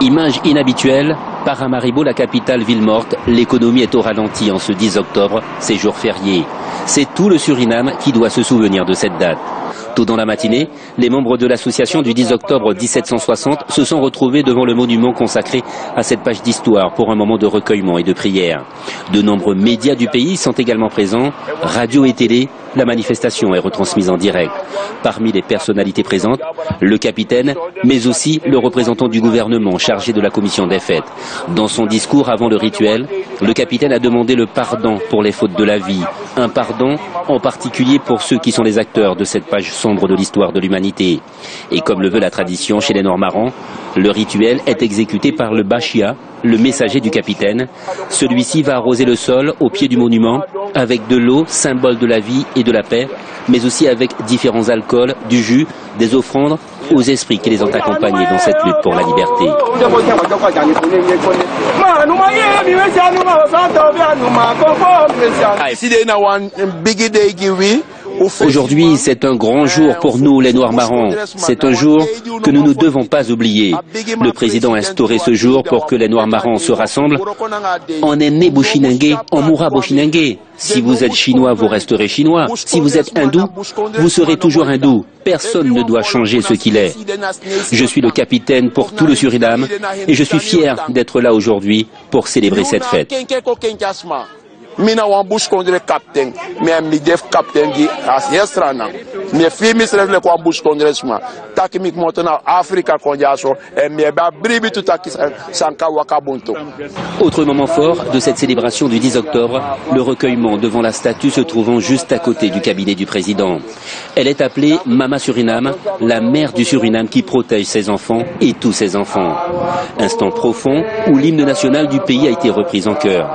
Image inhabituelle, Paramaribo, la capitale ville morte, l'économie est au ralenti en ce 10 octobre, c'est jour férié. C'est tout le Suriname qui doit se souvenir de cette date. Tôt dans la matinée, les membres de l'association du 10 octobre 1760 se sont retrouvés devant le monument consacré à cette page d'histoire pour un moment de recueillement et de prière. De nombreux médias du pays sont également présents, radio et télé, la manifestation est retransmise en direct. Parmi les personnalités présentes, le capitaine, mais aussi le représentant du gouvernement chargé de la commission des fêtes. Dans son discours avant le rituel, le capitaine a demandé le pardon pour les fautes de la vie. Un pardon en particulier pour ceux qui sont les acteurs de cette page sombre de l'histoire de l'humanité. Et comme le veut la tradition chez les Noirs marrants, le rituel est exécuté par le Bachia, le messager du capitaine. Celui-ci va arroser le sol au pied du monument avec de l'eau, symbole de la vie et de la paix, mais aussi avec différents alcools, du jus, des offrandes aux esprits qui les ont accompagnés dans cette lutte pour la liberté. Aujourd'hui, c'est un grand jour pour nous, les Noirs marrants. C'est un jour que nous ne devons pas oublier. Le président a instauré ce jour pour que les Noirs marrants se rassemblent. On est né Bushinengue, on mourra Bushinengue. Si vous êtes chinois, vous resterez chinois. Si vous êtes hindou, vous serez toujours hindou. Personne ne doit changer ce qu'il est. Je suis le capitaine pour tout le Suriname et je suis fier d'être là aujourd'hui pour célébrer cette fête. Mina wan bush kondre captain mais mi def captain gi as yestrana mi fi mi sref le ko bush kondre sma takimik motona Africa konjaso et mi ba bribi tout akis sanka wakabunto. Autre moment fort de cette célébration du 10 octobre, le recueillement devant la statue se trouvant juste à côté du cabinet du président. Elle est appelée Mama Suriname, la mère du Suriname qui protège ses enfants et tous ses enfants. Instant profond où l'hymne national du pays a été repris en chœur.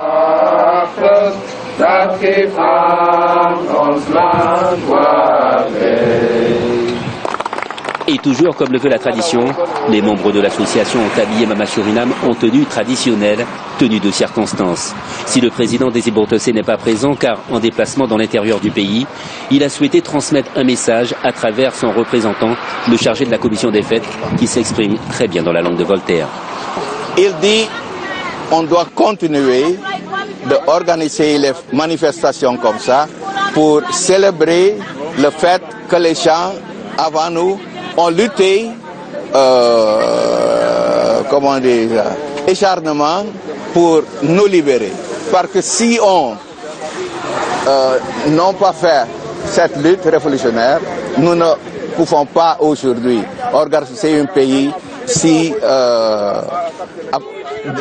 Et toujours comme le veut la tradition, les membres de l'association ont habillé Mama Suriname en tenue traditionnelle, tenue de circonstance. Si le président des Ibortosé n'est pas présent car en déplacement dans l'intérieur du pays, il a souhaité transmettre un message à travers son représentant, le chargé de la commission des fêtes, qui s'exprime très bien dans la langue de Voltaire. Il dit on doit continuer d'organiser les manifestations comme ça pour célébrer le fait que les gens avant nous ont lutté, comment dire, acharnement pour nous libérer. Parce que si on n'a pas fait cette lutte révolutionnaire, nous ne pouvons pas aujourd'hui organiser un pays si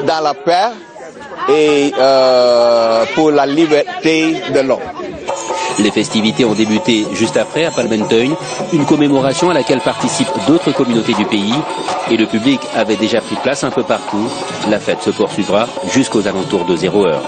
dans la paix et pour la liberté de l'homme. Les festivités ont débuté juste après à Palmenteuil, une commémoration à laquelle participent d'autres communautés du pays et le public avait déjà pris place un peu partout. La fête se poursuivra jusqu'aux alentours de 0 heure.